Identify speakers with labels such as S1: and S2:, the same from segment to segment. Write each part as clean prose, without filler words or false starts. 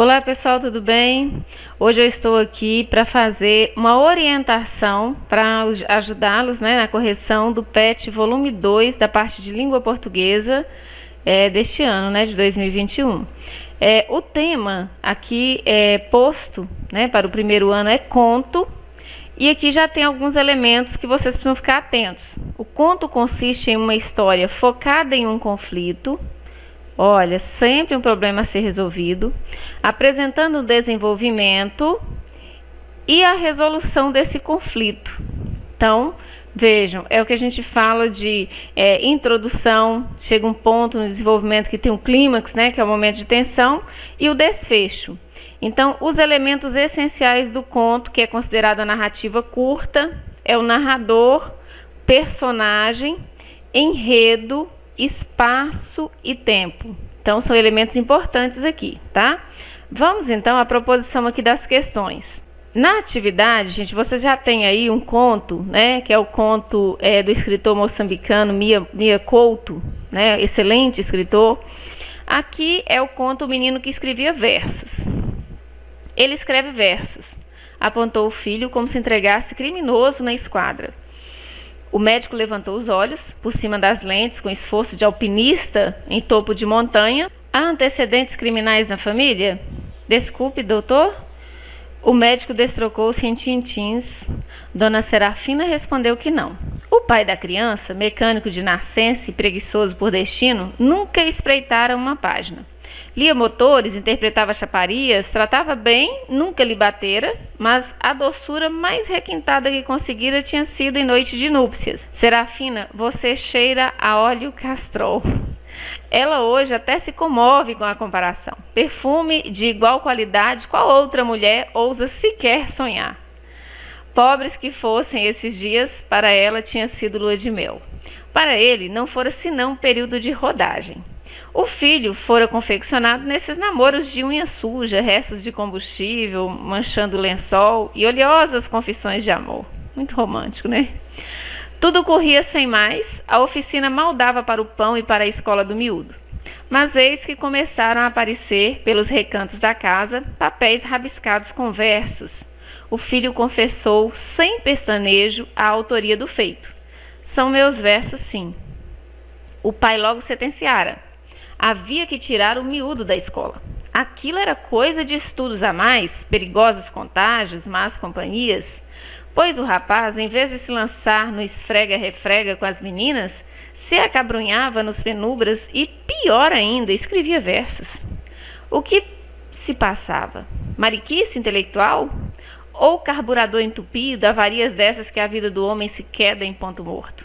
S1: Olá pessoal, tudo bem? Hoje eu estou aqui para fazer uma orientação para ajudá-los, na correção do PET volume 2 da parte de língua portuguesa deste ano, de 2021. O tema aqui posto para o primeiro ano é conto, e aqui já tem alguns elementos que vocês precisam ficar atentos. O conto consiste em uma história focada em um conflito. Olha, sempre um problema a ser resolvido, apresentando o desenvolvimento e a resolução desse conflito. Então, vejam, é o que a gente fala de introdução, chega um ponto no desenvolvimento que tem um clímax, que é o momento de tensão, e o desfecho. Então, os elementos essenciais do conto, que é considerado a narrativa curta, é o narrador, personagem, enredo, espaço e tempo. Então são elementos importantes aqui, tá? Vamos então à proposição aqui das questões. Na atividade, gente, você já tem aí um conto, que é o conto do escritor moçambicano Mia Couto, excelente escritor. Aqui é o conto O Menino que Escrevia Versos. Ele escreve versos. Apontou o filho como se entregasse criminoso na esquadra. O médico levantou os olhos, por cima das lentes, com esforço de alpinista em topo de montanha. Há antecedentes criminais na família? Desculpe, doutor? O médico destrocou-se em tintins. Dona Serafina respondeu que não. O pai da criança, mecânico de nascença e preguiçoso por destino, nunca espreitara uma página. Lia motores, interpretava chaparias, tratava bem, nunca lhe batera, mas a doçura mais requintada que conseguira tinha sido em noite de núpcias. Serafina, você cheira a óleo castrol. Ela hoje até se comove com a comparação. Perfume de igual qualidade, qual outra mulher ousa sequer sonhar? Pobres que fossem esses dias, para ela tinha sido lua de mel. Para ele, não fora senão um período de rodagem. O filho fora confeccionado nesses namoros de unha suja, restos de combustível, manchando o lençol e oleosas confissões de amor. Muito romântico, né? Tudo corria sem mais, a oficina mal dava para o pão e para a escola do miúdo. Mas eis que começaram a aparecer, pelos recantos da casa, papéis rabiscados com versos. O filho confessou, sem pestanejo, a autoria do feito. São meus versos, sim. O pai logo sentenciara. Havia que tirar o miúdo da escola. Aquilo era coisa de estudos a mais, perigosos contágios, más companhias. Pois o rapaz, em vez de se lançar no esfrega-refrega com as meninas, se acabrunhava nos penubras e, pior ainda, escrevia versos. O que se passava? Mariquice intelectual? Ou carburador entupido, avarias dessas que a vida do homem se queda em ponto morto?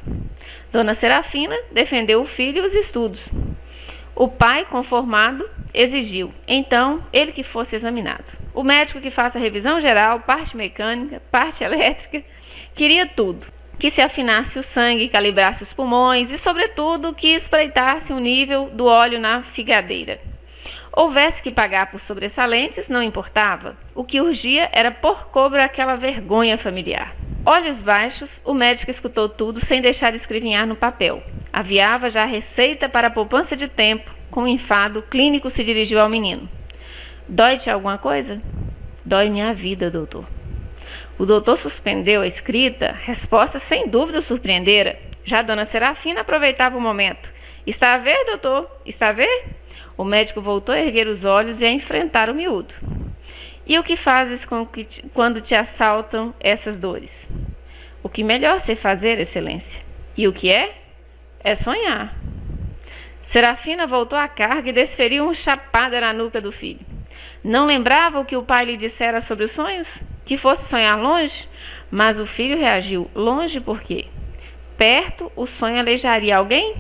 S1: Dona Serafina defendeu o filho e os estudos. O pai, conformado, exigiu, então, ele que fosse examinado. O médico que faça revisão geral, parte mecânica, parte elétrica, queria tudo. Que se afinasse o sangue, calibrasse os pulmões e, sobretudo, que espreitasse o nível do óleo na figadeira. Houvesse que pagar por sobressalentes, não importava. O que urgia era pôr cobro àquela vergonha familiar. Olhos baixos, o médico escutou tudo sem deixar de escrevinhar no papel. Aviava já a receita para a poupança de tempo. Com um enfado, o clínico se dirigiu ao menino. Dói-te alguma coisa? Dói minha vida, doutor. O doutor suspendeu a escrita. Resposta sem dúvida o surpreendera. Já a dona Serafina aproveitava o momento. Está a ver, doutor? Está a ver? O médico voltou a erguer os olhos e a enfrentar o miúdo. E o que fazes quando te assaltam essas dores? O que melhor sei fazer, excelência. E o que é? É sonhar. Serafina voltou à carga e desferiu uma chapada na nuca do filho. Não lembrava o que o pai lhe dissera sobre os sonhos? Que fosse sonhar longe? Mas o filho reagiu. Longe por quê? Perto, o sonho aleijaria alguém?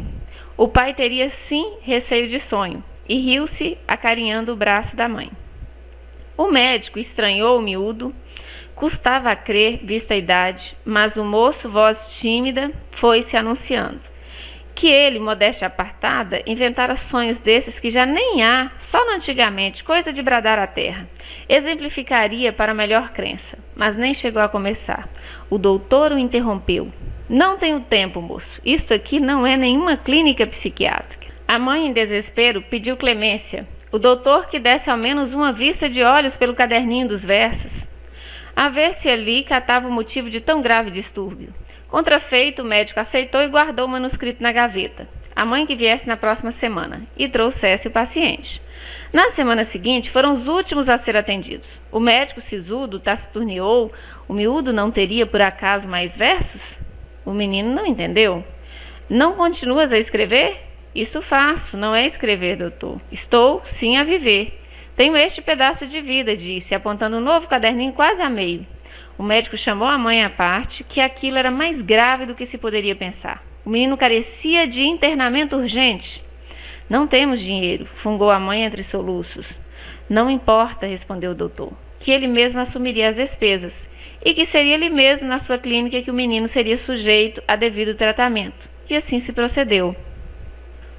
S1: O pai teria sim receio de sonho e riu-se acarinhando o braço da mãe. O médico estranhou o miúdo. Custava a crer, vista a idade, mas o moço, voz tímida, foi-se anunciando. Que ele, modéstia apartada, inventara sonhos desses que já nem há, só no antigamente, coisa de bradar a terra. Exemplificaria para melhor crença, mas nem chegou a começar. O doutor o interrompeu. Não tenho tempo, moço. Isto aqui não é nenhuma clínica psiquiátrica. A mãe, em desespero, pediu clemência. O doutor que desse ao menos uma vista de olhos pelo caderninho dos versos, a ver se ali catava o motivo de tão grave distúrbio. Contrafeito, o médico aceitou e guardou o manuscrito na gaveta. A mãe que viesse na próxima semana e trouxesse o paciente. Na semana seguinte, foram os últimos a ser atendidos. O médico sisudo taciturneou. O miúdo não teria, por acaso, mais versos? O menino não entendeu. Não continuas a escrever? Isso faço, não é escrever, doutor. Estou, sim, a viver. Tenho este pedaço de vida, disse, apontando um novo caderninho quase a meio. O médico chamou a mãe à parte, que aquilo era mais grave do que se poderia pensar. O menino carecia de internamento urgente. Não temos dinheiro, fungou a mãe entre soluços. Não importa, respondeu o doutor, que ele mesmo assumiria as despesas e que seria ele mesmo na sua clínica que o menino seria sujeito a devido tratamento. E assim se procedeu.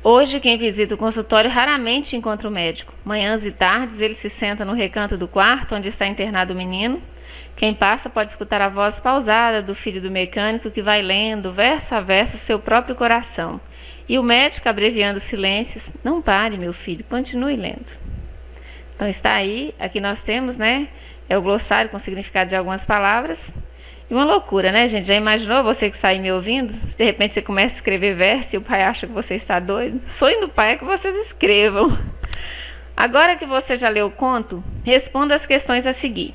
S1: Hoje, quem visita o consultório raramente encontra o médico. Manhãs e tardes, ele se senta no recanto do quarto onde está internado o menino. Quem passa pode escutar a voz pausada do filho do mecânico que vai lendo, verso a verso, seu próprio coração. E o médico, abreviando os silêncios, não pare, meu filho, continue lendo. Então está aí, aqui nós temos, né, é o glossário com o significado de algumas palavras. E uma loucura, né, gente? Já imaginou você que está aí me ouvindo? De repente você começa a escrever verso e o pai acha que você está doido? Sonho do pai é que vocês escrevam. Agora que você já leu o conto, responda as questões a seguir.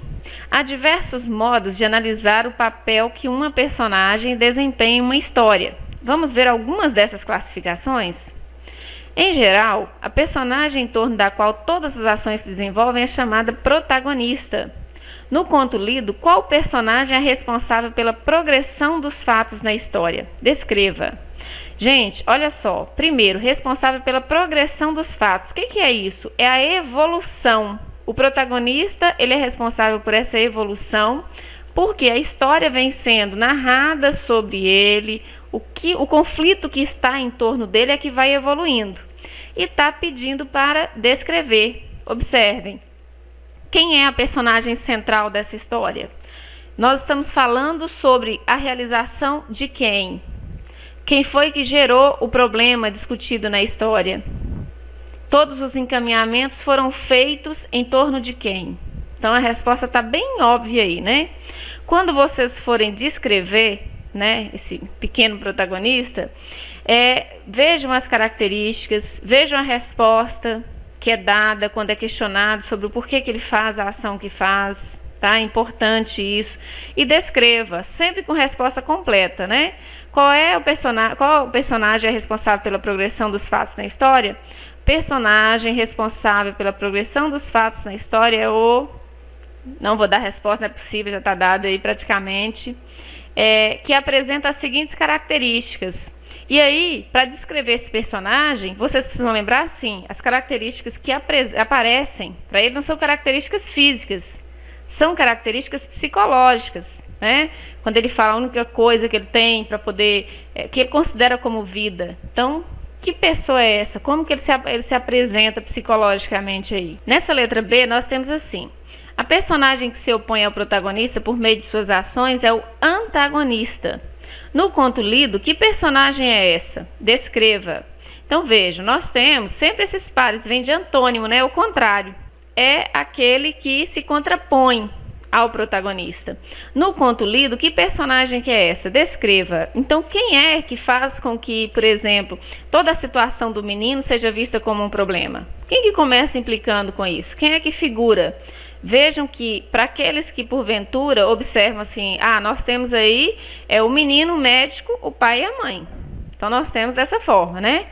S1: Há diversos modos de analisar o papel que uma personagem desempenha em uma história. Vamos ver algumas dessas classificações? Em geral, a personagem em torno da qual todas as ações se desenvolvem é chamada protagonista. No conto lido, qual personagem é responsável pela progressão dos fatos na história? Descreva. Gente, olha só. Primeiro, responsável pela progressão dos fatos. O que é isso? É a evolução. O protagonista, ele é responsável por essa evolução, porque a história vem sendo narrada sobre ele, o conflito que está em torno dele é que vai evoluindo. E está pedindo para descrever. Observem. Quem é a personagem central dessa história? Nós estamos falando sobre a realização de quem? Quem foi que gerou o problema discutido na história? Todos os encaminhamentos foram feitos em torno de quem? Então a resposta está bem óbvia aí, né? Quando vocês forem descrever, né, esse pequeno protagonista, vejam as características, vejam a resposta que é dada quando é questionado sobre o porquê que ele faz a ação que faz, tá? É importante isso. E descreva, sempre com resposta completa, né? Qual o personagem é responsável pela progressão dos fatos na história? Personagem responsável pela progressão dos fatos na história é o... Não vou dar resposta, não é possível, já está dado aí praticamente. Que apresenta as seguintes características. E aí, para descrever esse personagem, vocês precisam lembrar, sim, as características que aparecem, para ele não são características físicas, são características psicológicas, né? Quando ele fala a única coisa que ele tem para poder, que ele considera como vida. Então, que pessoa é essa? Como que ele se apresenta psicologicamente aí? Nessa letra B, nós temos assim: a personagem que se opõe ao protagonista por meio de suas ações é o antagonista. No conto lido, que personagem é essa? Descreva. Então vejam, nós temos sempre esses pares, vem de antônimo, né? O contrário. É aquele que se contrapõe ao protagonista. No conto lido, que personagem que é essa? Descreva. Então quem é que faz com que, por exemplo, toda a situação do menino seja vista como um problema? Quem que começa implicando com isso? Quem é que figura? Vejam que, para aqueles que porventura observam assim, nós temos aí o menino, o médico, o pai e a mãe. Então nós temos dessa forma, né?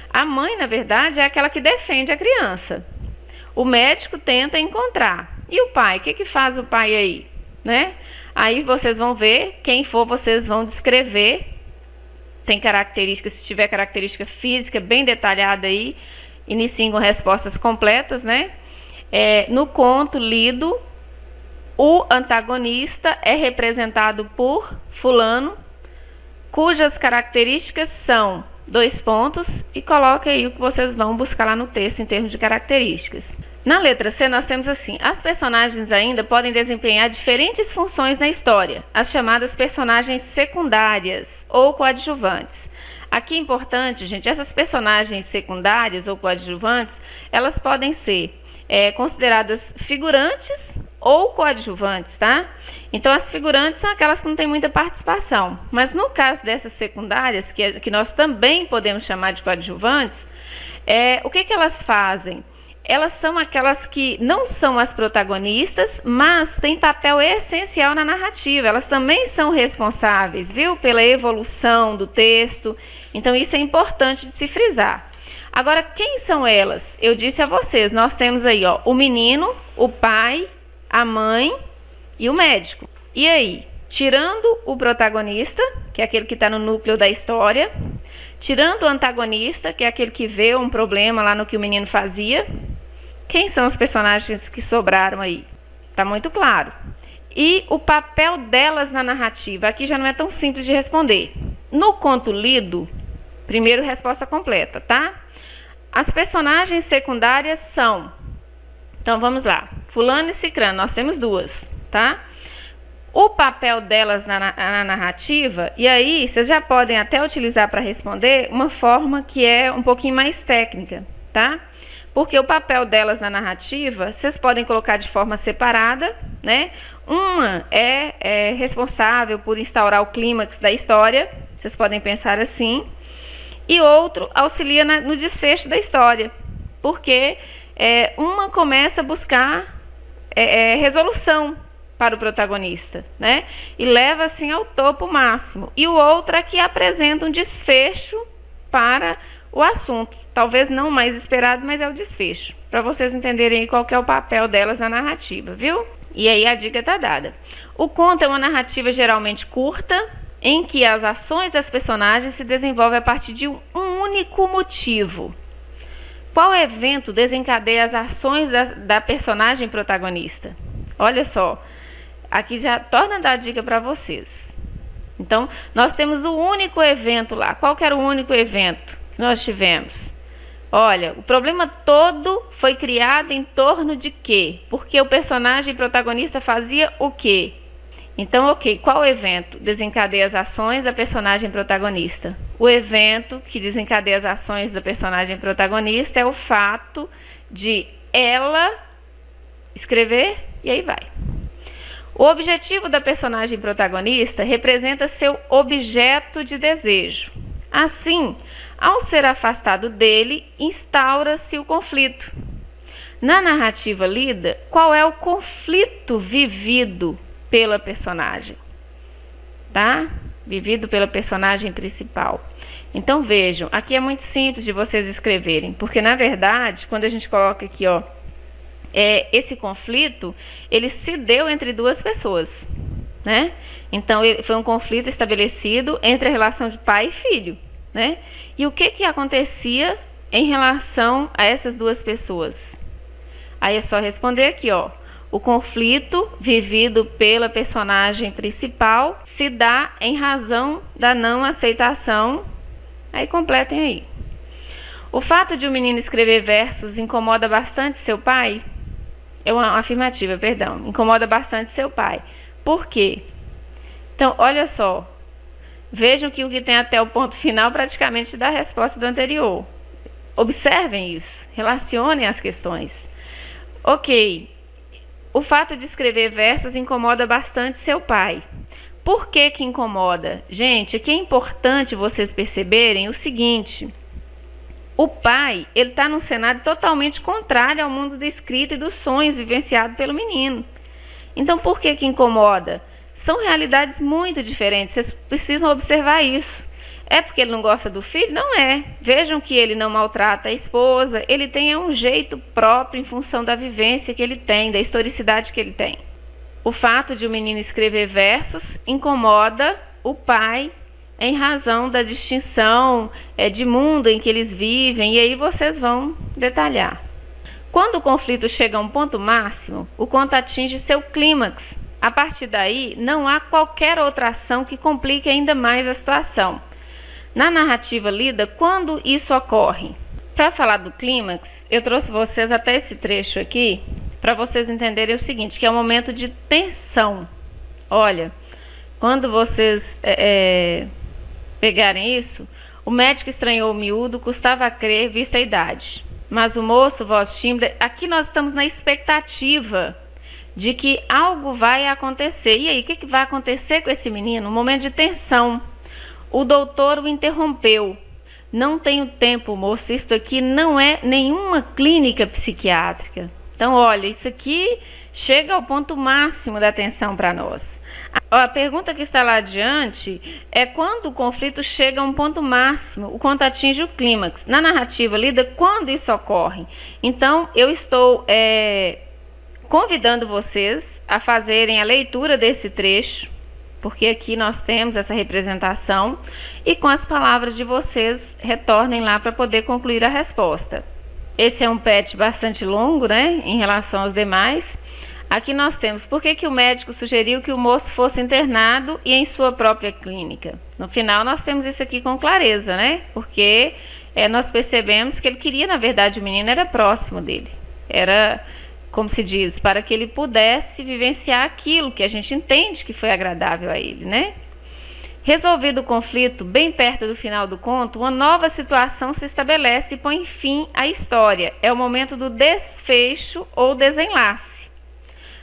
S1: A mãe, na verdade, é aquela que defende a criança. O médico tenta encontrar. E o pai? O que faz o pai aí? Né? Aí vocês vão ver, quem for, vocês vão descrever. Tem características, se tiver característica física bem detalhada aí, iniciem com respostas completas, né? No conto lido, o antagonista é representado por fulano, cujas características são... e coloque aí o que vocês vão buscar lá no texto em termos de características. Na letra C nós temos assim: as personagens ainda podem desempenhar diferentes funções na história, as chamadas personagens secundárias ou coadjuvantes. Aqui é importante, gente, essas personagens secundárias ou coadjuvantes, elas podem ser consideradas figurantes ou coadjuvantes, tá? Então, as figurantes são aquelas que não têm muita participação. Mas no caso dessas secundárias, que nós também podemos chamar de coadjuvantes, o que elas fazem? Elas são aquelas que não são as protagonistas, mas têm papel essencial na narrativa. Elas também são responsáveis, viu, pela evolução do texto. Então, isso é importante de se frisar. Agora, quem são elas? Eu disse a vocês, nós temos aí, ó, o menino, o pai, a mãe e o médico. E aí, tirando o protagonista, que é aquele que está no núcleo da história, tirando o antagonista, que é aquele que vê um problema lá no que o menino fazia, quem são os personagens que sobraram aí? Tá muito claro. E o papel delas na narrativa, aqui já não é tão simples de responder. No conto lido, primeiro resposta completa, tá? As personagens secundárias são, então vamos lá, fulano e cicrano, nós temos duas, tá? O papel delas na narrativa, e aí vocês já podem até utilizar para responder uma forma que é um pouquinho mais técnica, tá? Porque o papel delas na narrativa, vocês podem colocar de forma separada, né? Uma é responsável por instaurar o clímax da história, vocês podem pensar assim, e outro auxilia no desfecho da história, porque uma começa a buscar resolução para o protagonista, né? E leva assim ao topo máximo, e o outro é que apresenta um desfecho para o assunto, talvez não mais esperado, mas é o desfecho, para vocês entenderem qual que é o papel delas na narrativa, viu? E aí a dica está dada. O conto é uma narrativa geralmente curta, em que as ações das personagens se desenvolvem a partir de um único motivo. Qual evento desencadeia as ações da personagem protagonista? Olha só, aqui já torna a dar dica para vocês. Então, nós temos o único evento lá. Qual que era o único evento que nós tivemos? Olha, o problema todo foi criado em torno de quê? Porque o personagem protagonista fazia o quê? Então, ok, qual evento desencadeia as ações da personagem protagonista? O evento que desencadeia as ações da personagem protagonista é o fato de ela escrever, e aí vai. O objetivo da personagem protagonista representa seu objeto de desejo. Assim, ao ser afastado dele, instaura-se o conflito. Na narrativa lida, qual é o conflito vivido pela personagem? Tá? Vivido pela personagem principal. Então vejam, aqui é muito simples de vocês escreverem, porque na verdade, quando a gente coloca aqui, ó, esse conflito, ele se deu entre duas pessoas, né? Então foi um conflito estabelecido entre a relação de pai e filho, né? E o que acontecia em relação a essas duas pessoas? Aí é só responder aqui, ó. O conflito vivido pela personagem principal se dá em razão da não aceitação. Aí completem aí. O fato de o menino escrever versos incomoda bastante seu pai? É uma afirmativa, perdão. Incomoda bastante seu pai. Por quê? Então, olha só. Vejam que o que tem até o ponto final praticamente dá a resposta do anterior. Observem isso. Relacionem as questões. Ok. O fato de escrever versos incomoda bastante seu pai. Por que incomoda? Gente, aqui é importante vocês perceberem o seguinte. O pai, ele está num cenário totalmente contrário ao mundo da escrita e dos sonhos vivenciado pelo menino. Então, por que incomoda? São realidades muito diferentes, vocês precisam observar isso. É porque ele não gosta do filho? Não é. Vejam que ele não maltrata a esposa, ele tem um jeito próprio em função da vivência que ele tem, da historicidade que ele tem. O fato de o menino escrever versos incomoda o pai em razão da distinção de mundo em que eles vivem, e aí vocês vão detalhar. Quando o conflito chega a um ponto máximo, o conto atinge seu clímax. A partir daí, não há qualquer outra ação que complique ainda mais a situação. Na narrativa lida, quando isso ocorre? Para falar do clímax, eu trouxe vocês até esse trecho aqui, para vocês entenderem o seguinte, que é um momento de tensão. Olha, quando vocês pegarem isso, O médico estranhou o miúdo, custava a crer, vista a idade. Mas o moço, voz tímida, aqui nós estamos na expectativa de que algo vai acontecer. E aí, o que vai acontecer com esse menino? Um momento de tensão. O doutor o interrompeu. Não tenho tempo, moço, isso aqui não é nenhuma clínica psiquiátrica. Então, olha, isso aqui chega ao ponto máximo da tensão para nós. A pergunta que está lá adiante é quando o conflito chega a um ponto máximo, o quanto atinge o clímax. Na narrativa lida, quando isso ocorre. Então, eu estou convidando vocês a fazerem a leitura desse trecho, porque aqui nós temos essa representação, e com as palavras de vocês retornem lá para poder concluir a resposta. Esse é um PET bastante longo, né, em relação aos demais. Aqui nós temos por que o médico sugeriu que o moço fosse internado e em sua própria clínica. No final nós temos isso aqui com clareza, né, porque nós percebemos que ele queria, na verdade, o menino era próximo dele. Era, como se diz, para que ele pudesse vivenciar aquilo que a gente entende que foi agradável a ele, né? Resolvido o conflito, bem perto do final do conto, uma nova situação se estabelece e põe fim à história. É o momento do desfecho ou desenlace.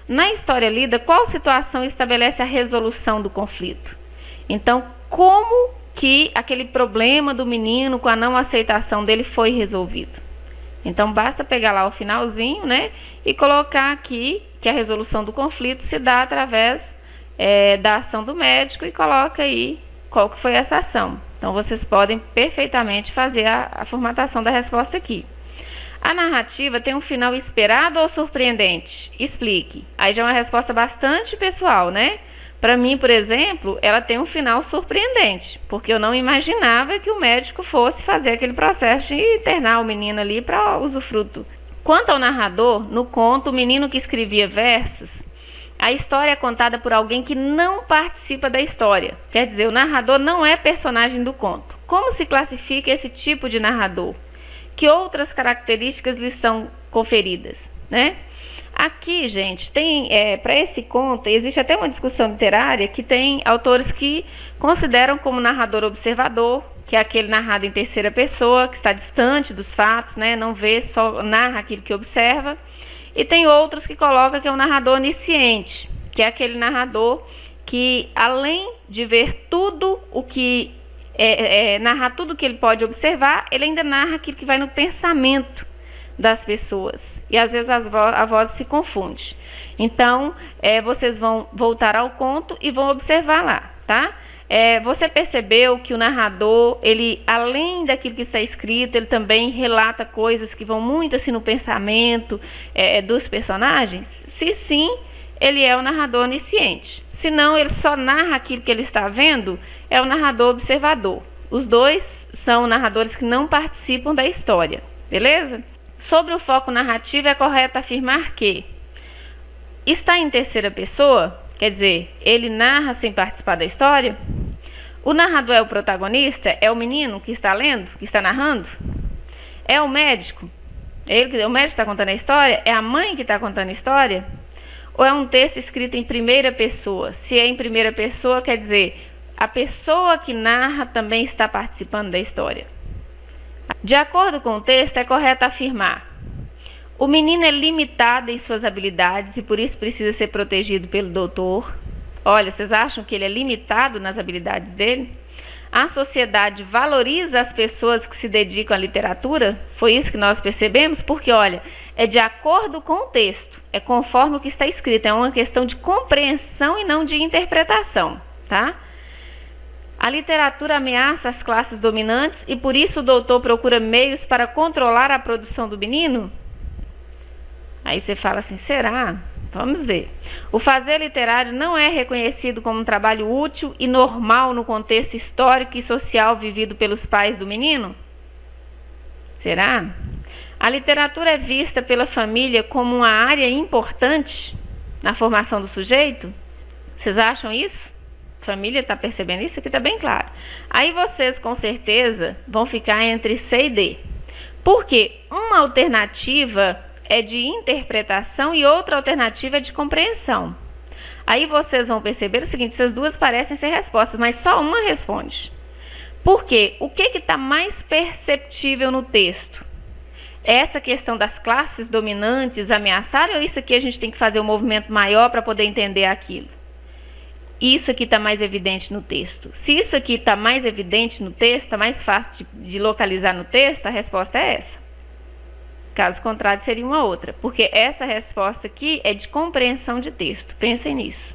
S1: Na história lida, qual situação estabelece a resolução do conflito? Então, como que aquele problema do menino com a não aceitação dele foi resolvido? Então, basta pegar lá o finalzinho, né, e colocar aqui que a resolução do conflito se dá através da ação do médico e coloca aí qual que foi essa ação. Então, vocês podem perfeitamente fazer a formatação da resposta aqui. A narrativa tem um final esperado ou surpreendente? Explique. Aí já é uma resposta bastante pessoal, né? Para mim, por exemplo, ela tem um final surpreendente, porque eu não imaginava que o médico fosse fazer aquele processo de internar o menino ali para usufruto. Quanto ao narrador, no conto, o menino que escrevia versos, a história é contada por alguém que não participa da história. Quer dizer, o narrador não é personagem do conto. Como se classifica esse tipo de narrador? Que outras características lhe são conferidas, né? Aqui, gente, tem para esse conto, existe até uma discussão literária que tem autores que consideram como narrador observador, que é aquele narrado em terceira pessoa, que está distante dos fatos, né? Não vê, só narra aquilo que observa. E tem outros que colocam que é um narrador onisciente, que é aquele narrador que, além de ver tudo o que narrar tudo o que ele pode observar, ele ainda narra aquilo que vai no pensamento das pessoas. E às vezes a voz se confunde. Então, vocês vão voltar ao conto e vão observar lá, tá? Você percebeu que o narrador, ele, além daquilo que está escrito, ele também relata coisas que vão muito assim no pensamento dos personagens? Se sim, ele é o narrador onisciente. Se não, ele só narra aquilo que ele está vendo, é o narrador observador. Os dois são narradores que não participam da história, beleza? Sobre o foco narrativo, é correto afirmar que está em terceira pessoa, quer dizer, ele narra sem participar da história. O narrador é o protagonista? É o menino que está lendo, que está narrando? É o médico? O médico está contando a história? É a mãe que está contando a história? Ou é um texto escrito em primeira pessoa? Se é em primeira pessoa, quer dizer, a pessoa que narra também está participando da história. De acordo com o texto, é correto afirmar: o menino é limitado em suas habilidades e por isso precisa ser protegido pelo doutor. Olha, vocês acham que ele é limitado nas habilidades dele? A sociedade valoriza as pessoas que se dedicam à literatura? Foi isso que nós percebemos? Porque, olha, é de acordo com o texto, é conforme o que está escrito, é uma questão de compreensão e não de interpretação, tá? A literatura ameaça as classes dominantes e por isso o doutor procura meios para controlar a produção do menino? Aí você fala assim, será? Vamos ver. O fazer literário não é reconhecido como um trabalho útil e normal no contexto histórico e social vivido pelos pais do menino? Será? A literatura é vista pela família como uma área importante na formação do sujeito? Vocês acham isso? A família está percebendo isso? Aqui está bem claro. Aí vocês, com certeza, vão ficar entre C e D. Porque uma alternativa é de interpretação e outra alternativa é de compreensão. Aí vocês vão perceber o seguinte, essas duas parecem ser respostas, mas só uma responde. Por quê? O que está mais perceptível no texto? Essa questão das classes dominantes ameaçarem, ou isso aqui a gente tem que fazer um movimento maior para poder entender aquilo? Isso aqui está mais evidente no texto. Se isso aqui está mais evidente no texto, está mais fácil de localizar no texto, a resposta é essa. Caso contrário, seria uma outra, porque essa resposta aqui é de compreensão de texto. Pensem nisso.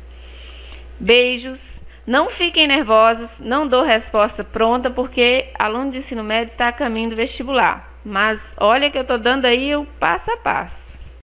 S1: Beijos. Não fiquem nervosos, não dou resposta pronta, porque aluno de ensino médio está a caminho do vestibular. Mas olha que eu estou dando aí o passo a passo.